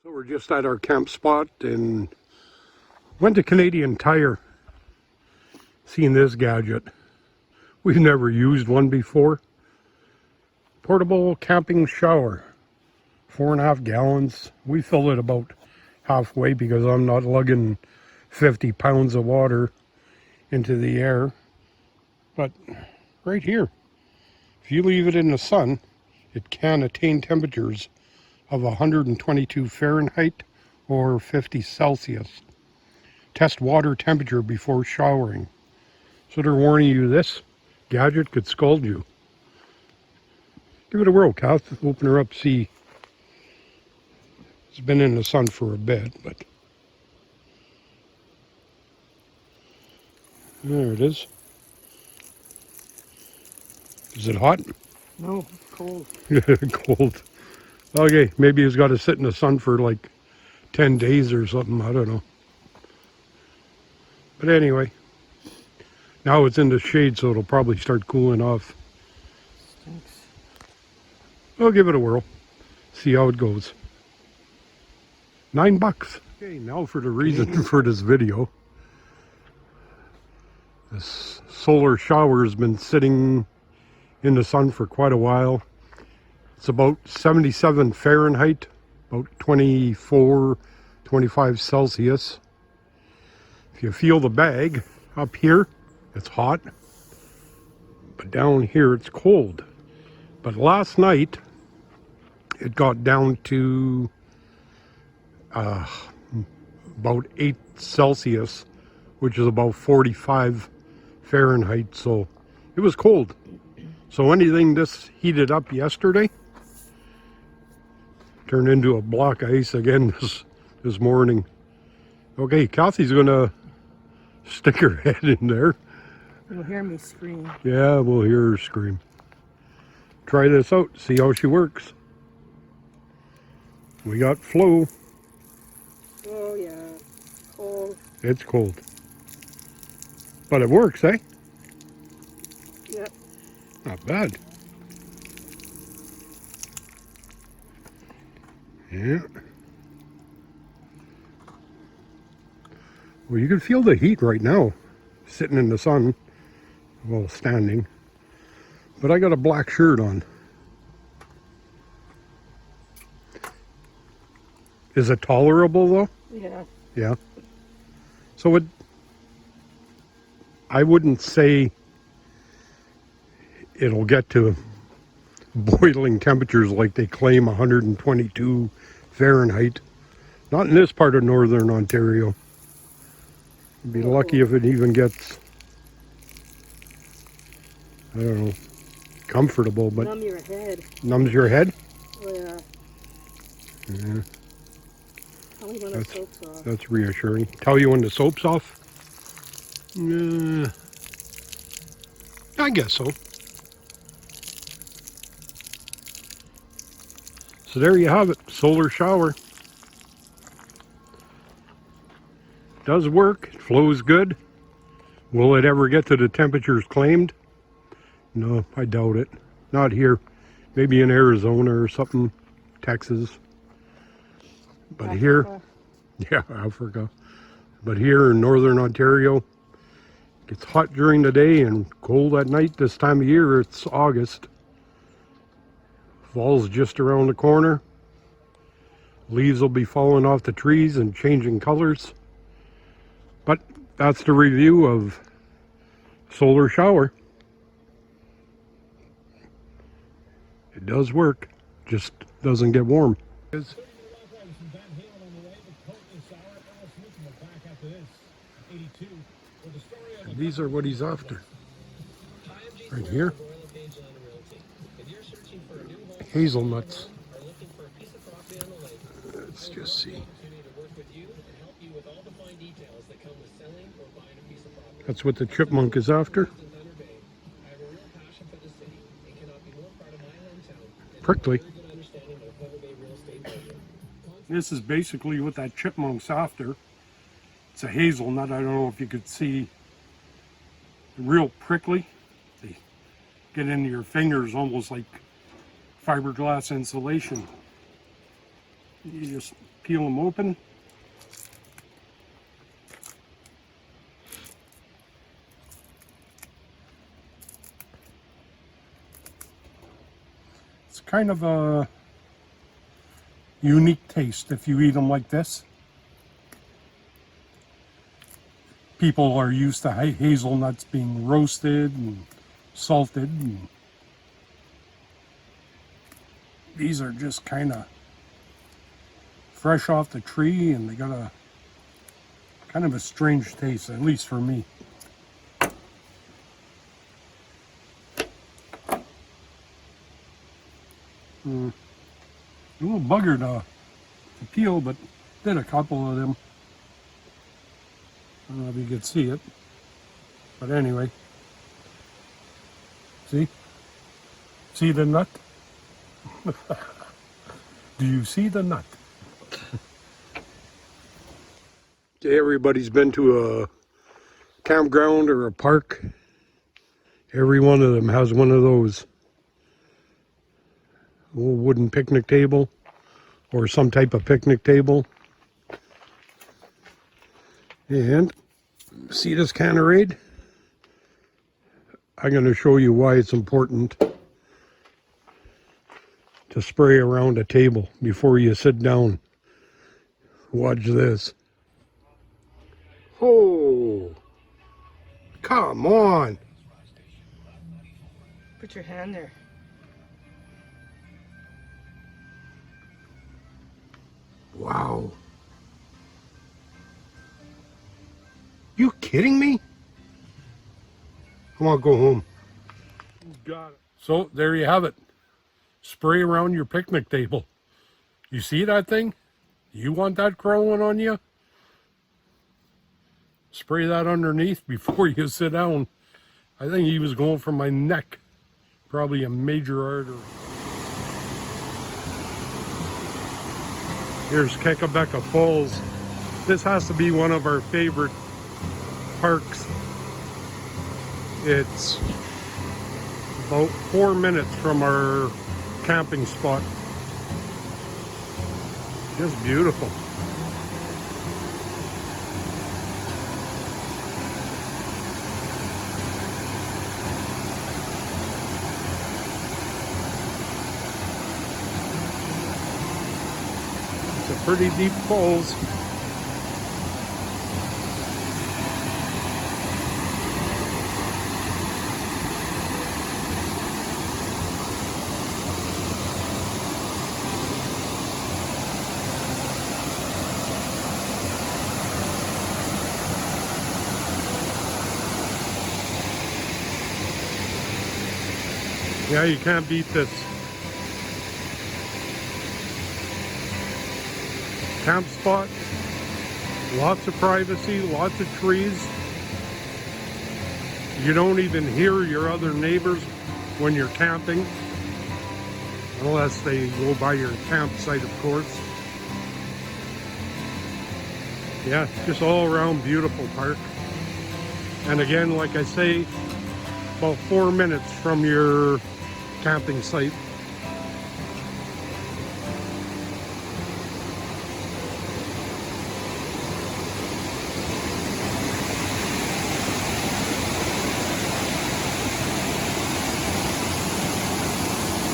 So we're just at our camp spot and went to Canadian Tire. Seen this gadget. We've never used one before. Portable camping shower. 4.5 gallons. We fill it about halfway because I'm not lugging 50 pounds of water into the air. But right here, if you leave it in the sun, it can attain temperatures of 122 Fahrenheit or 50 Celsius. Test water temperature before showering. So they're warning you this gadget could scald you. Give it a whirl, Kath. Open her up, see. It's been in the sun for a bit, but there it is. Is it hot? No, cold. Cold. Okay, maybe it's got to sit in the sun for like 10 days or something. I don't know. But anyway, now it's in the shade, so it'll probably start cooling off. Stinks. I'll give it a whirl. See how it goes. $9. Okay, now for the reason for this video. This solar shower has been sitting in the sun for quite a while. It's about 77 Fahrenheit, about 24, 25 Celsius. If you feel the bag up here, it's hot, but down here it's cold. But last night it got down to about 8 Celsius, which is about 45 Fahrenheit, so it was cold. So anything this heated up yesterday turned into a block of ice again this morning. Okay, Kathy's gonna stick her head in there. You'll hear me scream. Yeah, we'll hear her scream. Try this out, see how she works. We got Flo. Oh yeah, cold. It's cold. But it works, eh? Yep. Not bad. Yeah. Well, you can feel the heat right now, sitting in the sun, well, standing. But I got a black shirt on. Is it tolerable though? Yeah. Yeah. So I wouldn't say it'll get to boiling temperatures like they claim, 122 Fahrenheit. Not in this part of northern Ontario. You'd be lucky if it even gets, I don't know, comfortable, but Numb your head. numbs your head? Oh yeah. Yeah, Tell me when the soap's off. that's reassuring. Tell you when the soap's off? I guess so. So there you have it, solar shower. Does work, it flows good. Will it ever get to the temperatures claimed? No, I doubt it. Not here. Maybe in Arizona or something, Texas. But Africa. here, yeah, Africa. But here in northern Ontario, it gets hot during the day and cold at night. This time of year, it's August. Fall's just around the corner. Leaves will be falling off the trees and changing colors. But that's the review of solar shower. It does work, just doesn't get warm. And these are what he's after. Right here. Hazelnuts. Let's just see. That's what the chipmunk is after. Prickly. This is basically what that chipmunk's after. It's a hazelnut. I don't know if you could see. Real prickly. They get into your fingers almost like fiberglass insulation. You just peel them open. It's kind of a unique taste if you eat them like this. People are used to hazelnuts being roasted and salted, and these are just kind of fresh off the tree, and they got a kind of a strange taste, at least for me. A little bugger to peel, but did a couple of them. I don't know if you could see it, but anyway. See the nut? Do you see the nut? Okay, everybody's been to a campground or a park. Every one of them has one of those. A little wooden picnic table or some type of picnic table. And see this cannerade? I'm going to show you why it's important to spray around a table before you sit down. Watch this. Oh, come on. Put your hand there. Wow. You kidding me? I want to go home. Got it. So there you have it. Spray around your picnic table. You see that thing? You want that crawling on you? Spray that underneath before you sit down. I think he was going for my neck. Probably a major artery. Here's Kakabeka Falls. This has to be one of our favorite parks. It's about 4 minutes from our camping spot. Just beautiful. It's a pretty deep falls. Yeah, you can't beat this. Camp spot, lots of privacy, lots of trees. You don't even hear your other neighbors when you're camping, unless they go by your campsite, of course. Yeah, just all around beautiful park. And again, like I say, about 4 minutes from your camping site.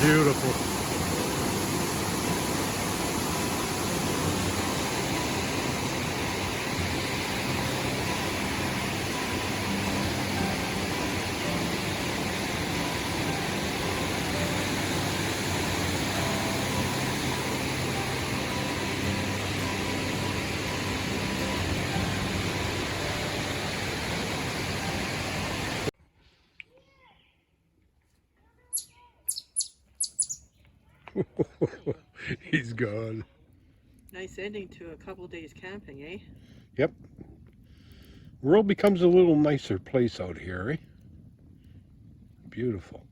Beautiful. He's gone. Nice ending to a couple days camping, eh? Yep. World becomes a little nicer place out here, eh? Beautiful.